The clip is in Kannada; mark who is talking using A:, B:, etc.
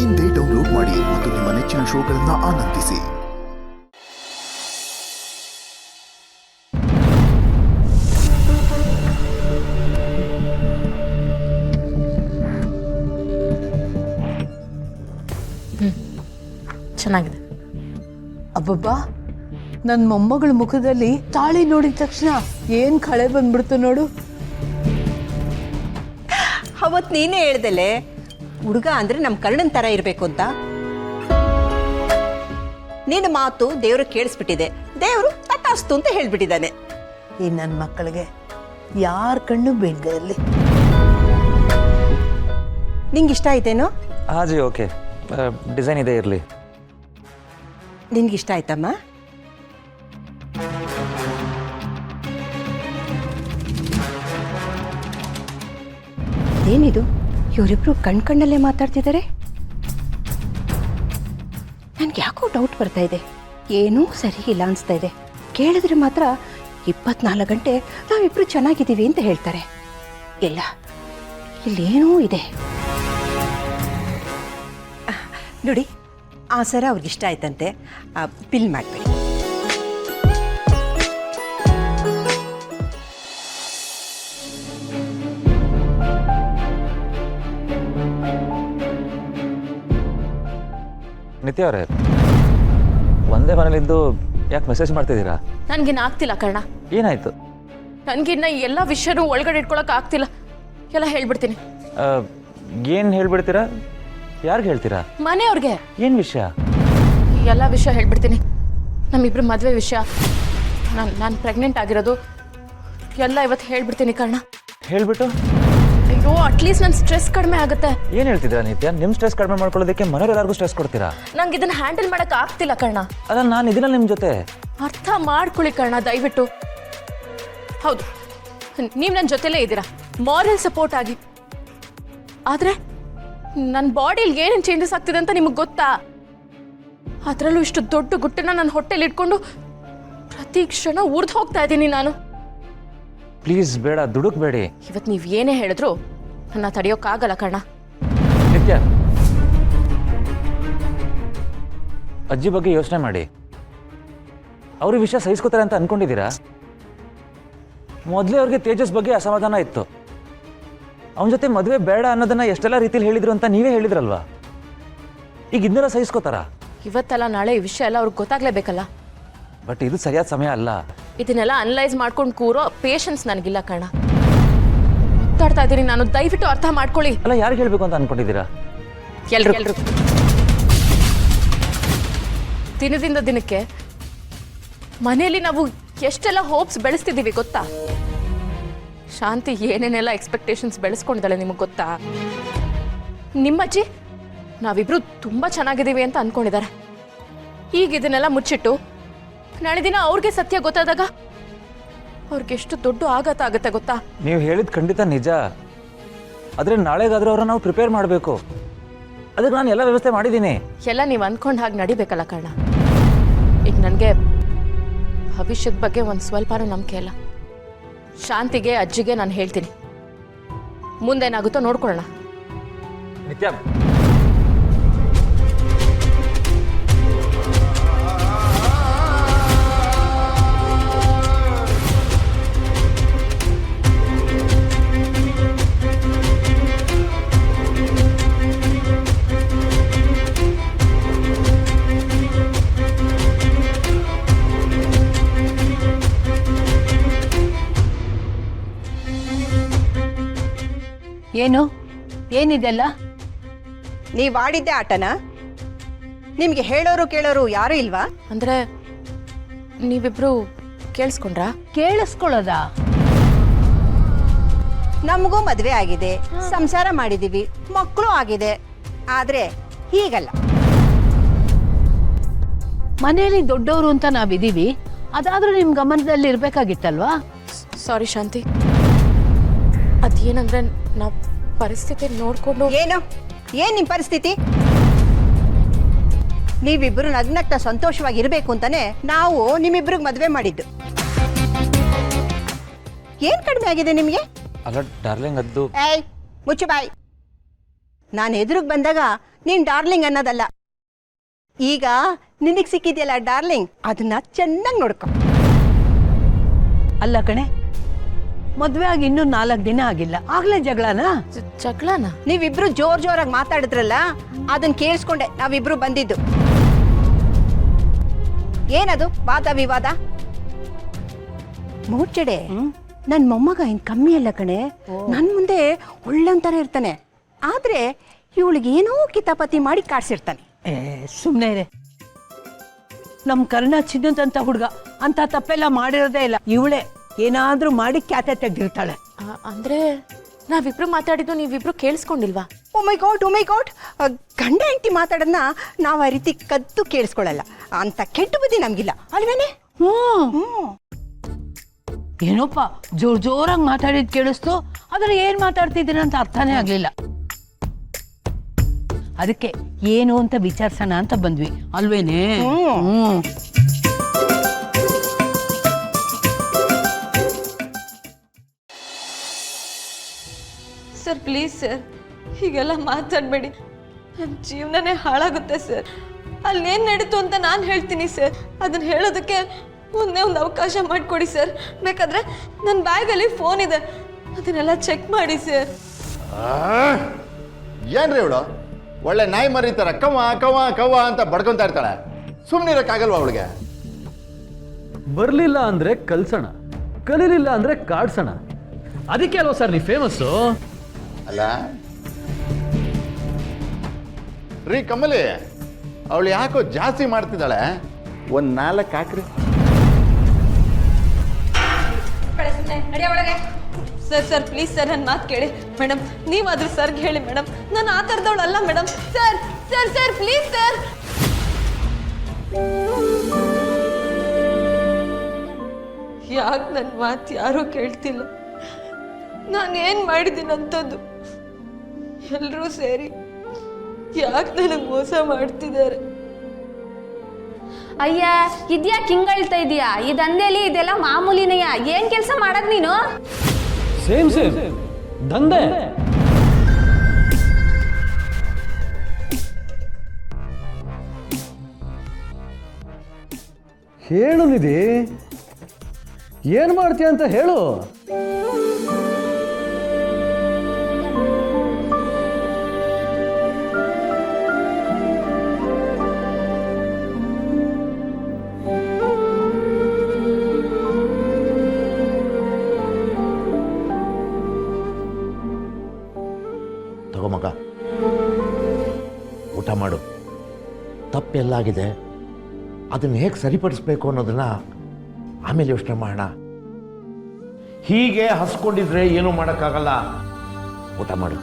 A: ಇಂದೇ ಡೌನ್ಲೋಡ್ ಮಾಡಿ ಮತ್ತು ನಿಮ್ಮ ನೆಚ್ಚಿನ ಶೋಗಳನ್ನು ಆನಂದಿಸಿ.
B: ಚೆನ್ನಾಗಿದೆ.
C: ಅಬ್ಬಬ್ಬಾ, ನನ್ನ ಮೊಮ್ಮಗಳ ಮುಖದಲ್ಲಿ ತಾಳಿ ನೋಡಿದ ತಕ್ಷಣ ಏನ್ ಕಳೆ ಬಂದ್ಬಿಡ್ತು ನೋಡು.
D: ಅವತ್ತು ನೀನೇ ಹೇಳ್ದಲೆ ಹುಡುಗ ಅಂದ್ರೆ ನಮ್ಮ ಕರ್ಣನ್ ತರ ಇರಬೇಕು ಅಂತ. ನಿನ್ನ ಮಾತು ದೇವ್ರು ಕೇಳಿಸ್ಬಿಟ್ಟಿದೆ, ದೇವರು ತಥಾಸ್ತು ಅಂತ ಹೇಳ್ಬಿಟ್ಟಿದ್ದಾನೆ.
C: ಈ ನನ್ನ ಮಕ್ಕಳಿಗೆ ಯಾರ ಕಣ್ಣು ಬೇಡ್ಗಲ್ಲಿ.
D: ನಿಂಗೆ ಇಷ್ಟ ಆಯ್ತೇನೋ?
E: ಹಾಂ ಜಿ, ಓಕೆ. ಡಿಸೈನ್ ಇದೆ ಇರಲಿ.
D: ನಿನ್ಗಿಷ್ಟ ಆಯ್ತಮ್ಮ? ಏನಿದು, ಇವರಿಬ್ರು ಕಣ್ಣಲ್ಲೇ ಮಾತಾಡ್ತಿದ್ದಾರೆ. ನನ್ಗೆ ಯಾಕೋ ಡೌಟ್ ಬರ್ತಾ ಇದೆ, ಏನೂ ಸರಿ ಇಲ್ಲ ಅನಿಸ್ತಾ ಇದೆ. ಕೇಳಿದ್ರೆ ಮಾತ್ರ 24 ಗಂಟೆ ನಾವಿಬ್ರು ಚೆನ್ನಾಗಿದ್ದೀವಿ ಅಂತ ಹೇಳ್ತಾರೆ. ಇಲ್ಲ, ಇಲ್ಲೇನೂ ಇದೆ ನೋಡಿ. ಆ ಸರ ಅವ್ರಿಗಿಷ್ಟ ಆಯ್ತಂತೆ, ಪಿಲ್ ಮಾಡಬೇಡಿ.
E: ನಿತ್ಯ ಅವರೇ, ಒಂದೇ ಮನೇಲಿದ್ದು ಯಾಕೆ ಮೆಸೇಜ್ ಮಾಡ್ತಿದ್ದೀರಾ?
B: ನನ್ಗಿನ್ನ ಆಗ್ತಿಲ್ಲ ಕರ್ಣ.
E: ಏನಾಯ್ತು?
B: ನನ್ಗಿನ್ನ ಎಲ್ಲ ವಿಷಯನೂ ಒಳಗಡೆ ಇಟ್ಕೊಳಕ್ ಆಗ್ತಿಲ್ಲ. ಎಲ್ಲ ಹೇಳ್ಬಿಡ್ತೀನಿ.
E: ಏನು ಹೇಳ್ಬಿಡ್ತೀರಾ? ಯಾರಿಗೆ ಹೇಳ್ತೀರಾ?
B: ಮನೆಯವ್ರಿಗೆ.
E: ಏನು ವಿಷಯ?
B: ಎಲ್ಲ ವಿಷಯ ಹೇಳ್ಬಿಡ್ತೀನಿ. ನಮ್ಮಿಬ್ರು ಮದುವೆ ವಿಷಯ, ನಾನು ಪ್ರೆಗ್ನೆಂಟ್ ಆಗಿರೋದು ಎಲ್ಲ ಇವತ್ತು ಹೇಳ್ಬಿಡ್ತೀನಿ ಕರ್ಣ.
E: ಹೇಳ್ಬಿಟ್ಟು
B: ಅಯ್ಯೋ, ಅಟ್ಲೀಸ್ಟ್ ನನ್ನ ಸ್ಟ್ರೆಸ್ ಕಡಿಮೆ ಆಗುತ್ತೆ.
E: ಏನು ಹೇಳ್ತಿದ್ದೀರಾ ನಿತ್ಯ? ನಿಮ್ಮ ಸ್ಟ್ರೆಸ್ ಕಡಿಮೆ ಮಾಡ್ಕೊಳ್ಳೋದಕ್ಕೆ ಮನೆಯವ್ರು ಎಲ್ಲರಿಗೂ ಸ್ಟ್ರೆಸ್ ಕೊಡ್ತೀರಾ?
B: ನಂಗೆ ಇದನ್ನ ಹ್ಯಾಂಡಲ್ ಮಾಡಕ್ ಆಗ್ತಿಲ್ಲ ಕರ್ಣ.
E: ಅಲ್ಲ, ನಾನು ಇದನ್ನ ನಿಮ್ಮ ಜೊತೆ.
B: ಅರ್ಥ ಮಾಡ್ಕೊಳ್ಳಿ ಕರ್ಣ, ದಯವಿಟ್ಟು. ಹೌದು, ನೀವು ನನ್ನ ಜೊತೆಲೇ ಇದ್ದೀರಾ, ಮಾರಲ್ ಸಪೋರ್ಟ್ ಆಗಿ. ಆದ್ರೆ ನನ್ನ ಬಾಡಿಲಿ ಏನೇನು ಚೇಂಜಸ್ ಆಗ್ತಿದೆ ಅಂತ ನಿಮಗೆ ಗೊತ್ತಾ? ಅದರಲ್ಲೂ ಇಷ್ಟು ದೊಡ್ಡ ಗುಟ್ಟನ್ನ ನನ್ನ ಹೊಟ್ಟೆಲಿ ಇಟ್ಕೊಂಡು ಪ್ರತಿ ಕ್ಷಣ ಉರ್ದು ಹೋಗ್ತಾ ಇದ್ದೀನಿ ನಾನು.
E: ಪ್ಲೀಸ್ ಬೇಡ, ದುಡುಕ್ಬೇಡಿ.
B: ಇವತ್ತು ನೀವು ಏನೇ ಹೇಳಿದ್ರು ನನ್ನ ತಡೆಯೋಕ್ಕಾಗಲ್ಲ ಕರ್ಣ.
E: ನಿತ್ಯ, ಅಜ್ಜಿ ಬಗ್ಗೆ ಯೋಚನೆ ಮಾಡಿ. ಅವ್ರ ವಿಷಯ ಸಹಿಸ್ಕೋತಾರೆ ಅಂತ ಅನ್ಕೊಂಡಿದ್ದೀರಾ? ಮೊದಲೇ ಅವ್ರಿಗೆ ತೇಜಸ್ ಬಗ್ಗೆ ಅಸಮಾಧಾನ ಇತ್ತು. ಅವನ ಜೊತೆ ಮದುವೆ ಬೇಡ ಅನ್ನೋದನ್ನ ಎಷ್ಟೆಲ್ಲ ರೀತಿಲಿ ಹೇಳಿದ್ರು ಅಂತ ನೀವೇ ಹೇಳಿದ್ರಲ್ವಾ? ಈಗ ಇದನ್ನೆಲ್ಲ ಸಹಿಸ್ಕೋತಾರ?
B: ಇವತ್ತಲ್ಲ ನಾಳೆ ಈ ವಿಷಯ ಎಲ್ಲ ಅವ್ರಿಗೆ ಗೊತ್ತಾಗ್ಲೇಬೇಕಲ್ಲ.
E: ಬಟ್ ಇದು ಸರಿಯಾದ ಸಮಯ ಅಲ್ಲ.
B: ಇದನ್ನೆಲ್ಲ ಅನಲೈಸ್ ಮಾಡ್ಕೊಂಡು ಕೂರೋ ಪೇಷನ್ಸ್ ನನಗಿಲ್ಲ ಕರ್ಣ. ಮಾತಾಡ್ತಾ ಇದ್ದೀನಿ ನಾನು, ದಯವಿಟ್ಟು ಅರ್ಥ ಮಾಡ್ಕೊಳ್ಳಿ.
E: ಅಲ್ಲ, ಯಾರಿಗೆ ಹೇಳ್ಬೇಕು ಅಂತ ಅನ್ಕೊಂಡಿದ್ದೀರಾ?
B: ಎಲ್ರು ದಿನದಿಂದ ದಿನಕ್ಕೆ ಮನೆಯಲ್ಲಿ ನಾವು ಎಷ್ಟೆಲ್ಲ ಹೋಪ್ಸ್ ಬೆಳೆಸ್ತಿದ್ದೀವಿ ಗೊತ್ತಾ? ಶಾಂತಿ ಏನೇನೆಲ್ಲ ಎಕ್ಸ್ಪೆಕ್ಟೇಷನ್ಸ್ ಬೆಳೆಸ್ಕೊಂಡಿದ್ದಾಳೆ ನಿಮಗೆ ಗೊತ್ತಾ? ನಿಮ್ಮಜ್ಜಿ ನಾವಿಬ್ರು ತುಂಬ ಚೆನ್ನಾಗಿದ್ದೀವಿ ಅಂತ ಅನ್ಕೊಂಡಿದ್ದಾರೆ. ಈಗ ಇದನ್ನೆಲ್ಲ ಮುಚ್ಚಿಟ್ಟು ನಾಳೆ ದಿನ ಅವ್ರಿಗೆ ಸತ್ಯ ಗೊತ್ತಾದಾಗ ಅವ್ರಿಗೆ ಎಷ್ಟು ದೊಡ್ಡ ಆಘಾತ ಆಗುತ್ತೆ ಗೊತ್ತಾ?
E: ನೀವು ಹೇಳಿದ ಖಂಡಿತ ನಿಜ. ಆದರೆ ನಾಳೆಗಾದ್ರೂ ಅವ್ರನ್ನ ನಾವು ಪ್ರಿಪೇರ್ ಮಾಡಬೇಕು. ಅದಕ್ಕೆ ನಾನು ಎಲ್ಲ ವ್ಯವಸ್ಥೆ ಮಾಡಿದ್ದೀನಿ.
B: ಎಲ್ಲ ನೀವು ಅಂದ್ಕೊಂಡು ಹಾಗೆ ನಡಿಬೇಕಲ್ಲ ಕರ್ಣ. ಈಗ ನನಗೆ ಭವಿಷ್ಯದ ಬಗ್ಗೆ ಒಂದು ಸ್ವಲ್ಪನೂ ನಂಬಿಕೆ ಇಲ್ಲ. ಶಾಂತಿಗೆ ಅಜ್ಜಿಗೆ ನಾನು ಹೇಳ್ತೀನಿ, ಮುಂದೇನಾಗುತ್ತೋ ನೋಡ್ಕೊಳ್ಳೋಣ.
E: ನಿತ್ಯ,
C: ಏನು ಏನಿದೆಲ್ಲ?
D: ನೀವು ಆಡಿದ್ದೆ ಆಟನ? ನಿಮ್ಗೆ ಹೇಳೋರು ಕೇಳೋರು ಯಾರು ಇಲ್ವಾ?
B: ಅಂದ್ರೆ ನೀವಿಬ್ರು ಕೇಳಿಸ್ಕೊಂಡ್ರಾ?
C: ಕೇಳಿಸ್ಕೊಳ್ಳೋದಾ?
D: ನಮಗೂ ಮದುವೆ ಆಗಿದೆ, ಸಂಸಾರ ಮಾಡಿದೀವಿ, ಮಕ್ಕಳು ಆಗಿದೆ. ಆದ್ರೆ ಹೀಗಲ್ಲ.
C: ಮನೆಯಲ್ಲಿ ದೊಡ್ಡವರು ಅಂತ ನಾವಿದೀವಿ, ಅದಾದ್ರೂ ನಿಮ್ ಗಮನದಲ್ಲಿ ಇರ್ಬೇಕಾಗಿತ್ತಲ್ವಾ?
B: ಸಾರಿ ಶಾಂತಿ, ಅದೇನಂದ್ರೆ ನಾವು ಪರಿಸ್ಥಿತಿ ನೋಡ್ಕೊಂಡು.
D: ಏನ್ ನಿಮ್ ಪರಿಸ್ಥಿತಿ? ನೀವಿಬ್ರು ನಗ್ನಗ್ತಾ ಸಂತೋಷವಾಗಿ ಇರಬೇಕು ಅಂತಾನೆ ನಾವು ನಿಮ್ಮಿಬ್ರಿಗೆ ಮದುವೆ ಮಾಡಿದ್ದು. ಏನ್ ಕಡಿಮೆ ಆಗಿದೆ ನಿಮ್ಗೆ?
E: ಅಲ್ಲ ಡಾರ್ಲಿಂಗ್, ಅದು
D: ಏಯ್ ಮುಚ್ಚು ಬಾಯ್. ನಾನು ಎದುರಿಗೆ ಬಂದಾಗ ನೀನು ಡಾರ್ಲಿಂಗ್ ಅನ್ನೋದಲ್ಲ. ಈಗ ನಿನಗೆ ಸಿಕ್ಕಿದೆಯಲ್ಲ ಡಾರ್ಲಿಂಗ್, ಅದನ್ನ ಚೆನ್ನಾಗಿ ನೋಡ್ಕೊ.
C: ಅಲ್ಲ ಕಣೆ, ಮದ್ವೆ ಆಗಿ ಇನ್ನೂ 4 ದಿನ ಆಗಿಲ್ಲ, ಆಗ್ಲೇ ಜಗಳನಾ?
B: ಜಗಳನ?
D: ನೀವಿಬ್ರು ಜೋರಾಗಿ ಮಾತಾಡಿದ್ರಲ್ಲ, ಅದನ್ನ ಕೇಳಿಸ್ಕೊಂಡೆ ನಾವಿಬ್ರು ಬಂದಿದ್ದು. ಏನದು ವಾದ ವಿವಾದ? ಮೂರ್ಚಡೆ, ನನ್ನ ಮೊಮ್ಮಗ ಇನ್ ಕಮ್ಮಿ ಅಲ್ಲ ಕಣೆ, ನನ್ ಮುಂದೆ ಒಳ್ಳೆಂತರ ಇರ್ತಾನೆ. ಆದ್ರೆ ಇವಳಿಗೆ ಏನೋ ಕಿತಾಪತಿ ಮಾಡಿ ಕಾಡ್ಸಿರ್ತಾನೆ.
C: ಸುಮ್ಮನೆ ಇರೆ. ನಮ್ ಕರ್ಣ ಚಿನ್ನದಂತ ಹುಡುಗ ಅಂತ ತಪ್ಪೆಲ್ಲ ಮಾಡಿರೋದೇ ಇಲ್ಲ. ಇವಳೇ ಏನಾದ್ರೂ ಮಾಡಿ ಕ್ಯಾತೆ ತೆಗ್ದಿರ್ತಾಳೆ.
B: ಅಂದ್ರೆ ನಾವಿಬ್ರು ಮಾತಾಡಿದ್ದು ನೀವಿಬ್ರು ಕೇಳಿಸ್ಕೊಂಡಿಲ್ವಾ?
D: ಓ ಮೈ ಗಾಡ್, ಗಂಡ ಹೆಂಡತಿ ಮಾತಾಡೋದನ್ನ ನಾವು ಆ ರೀತಿ ಕದ್ದು ಕೇಳಿಸ್ಕೊಳ್ಳಲ್ಲ. ಅಂತ ಕೆಟ್ಟ ಬುದ್ಧಿ ನಮ್ಗಿಲ್ಲ ಅಲ್ವೇನೆ?
C: ಏನೋಪ್ಪ ಜೋರಾಗಿ ಮಾತಾಡಿದ್ ಕೇಳಿಸ್ತು, ಆದ್ರೆ ಏನ್ ಮಾತಾಡ್ತಿದ್ದೀರ ಅಂತ ಅರ್ಥನೇ ಆಗ್ಲಿಲ್ಲ. ಅದಕ್ಕೆ ಏನು ಅಂತ ವಿಚಾರಿಸೋಣ ಅಂತ ಬಂದ್ವಿ ಅಲ್ವೇನೆ?
F: ಸರ್ ಪ್ಲೀಸ್ ಸರ್, ಹೀಗೆಲ್ಲ ಮಾತಾಡಬೇಡಿ. ನನ್ನ ಜೀವನನೇ ಹಾಳಾಗುತ್ತೆ ಸರ್. ಅಲ್ಲೇನು ನಡೀತು ಅಂತ ನಾನು ಹೇಳ್ತೀನಿ ಸರ್. ಅದನ್ನು ಹೇಳೋದಕ್ಕೆ ಒಂದೇ ಒಂದು ಅವಕಾಶ ಮಾಡಿಕೊಡಿ ಸರ್. ಬೇಕಾದರೆ ನನ್ನ ಬ್ಯಾಗಲ್ಲಿ ಫೋನ್ ಇದೆ, ಅದನ್ನೆಲ್ಲ ಚೆಕ್ ಮಾಡಿ ಸರ್.
G: ಏನ್ರಿ ಇವಳು ಒಳ್ಳೆ ನಾಯಿ ಮರಿತಾರ ಕವ ಕವ ಕವ ಅಂತ ಬಡ್ಕೊಂತ ಇರ್ತಾಳೆ. ಸುಮ್ಮನಿರಕ್ಕಾಗಲ್ವಾ ಅವಳಿಗೆ?
H: ಬರಲಿಲ್ಲ ಅಂದ್ರೆ ಕಲ್ಸೋಣ, ಕಲೀಲಿಲ್ಲ ಅಂದ್ರೆ ಕಾಡ್ಸೋಣ. ಅದಕ್ಕೆ ಅಲ್ವಾ ಸರ್ ನೀವು ಫೇಮಸ್ಸು?
G: ಅಲ್ಲ ರೀ ಕಮಲಿ, ಅವಳು ಯಾಕೋ ಜಾಸ್ತಿ ಮಾಡ್ತಿದ್ದಾಳೆ. ಒಂದು 4 ಹಾಕ್ರಿ.
F: ಸರ್ ಪ್ಲೀಸ್ ಸರ್, ನನ್ನ ಮಾತು ಕೇಳಿ ಮೇಡಮ್. ನೀವಾದ್ರೂ ಸರ್ಗೆ ಹೇಳಿ ಮೇಡಮ್, ನಾನು ಆ ಥರದವಳು ಅಲ್ಲ ಮೇಡಮ್. Sir please sir. ಯಾಕೆ ನನ್ನ ಮಾತು ಯಾರೂ ಕೇಳ್ತಿಲ್ಲ? ನಾನೇನು ಮಾಡಿದ್ದೀನಂಥದ್ದು ಎಲ್ಲರೂ ಸೇರಿ ಯಾಕೆ ನನಗೆ ಮೋಸ ಮಾಡ್ತಿದ್ದಾರೆ?
I: ಅಯ್ಯ, ಇದ್ಯಾಕೆ ಹಿಂಗಳ್ತಾ ಇದೀಯಾ? ಈ ದಂಧೆಯಲ್ಲಿ ಇದೆಲ್ಲ ಮಾಮೂಲಿನಯ್ಯ. ಏನ್ ಕೆಲಸ ಮಾಡಕ್ ನೀನು?
H: ಸೇಮ್ ದಂಧೆ. ಹೇಳು ನಿಧಿ, ಏನ್ ಮಾಡ್ತೀಯ ಅಂತ ಹೇಳು.
J: ತಗೋ ಮಗ, ಊಟ ಮಾಡು. ತಪ್ಪೆಲ್ಲಾಗಿದೆ, ಅದನ್ನು ಹೇಗೆ ಸರಿಪಡಿಸ್ಬೇಕು ಅನ್ನೋದನ್ನ ಆಮೇಲೆ ಯೋಚನೆ ಮಾಡೋಣ. ಹೀಗೆ ಹಸ್ಕೊಂಡಿದ್ರೆ ಏನೂ ಮಾಡೋಕ್ಕಾಗಲ್ಲ. ಊಟ ಮಾಡು.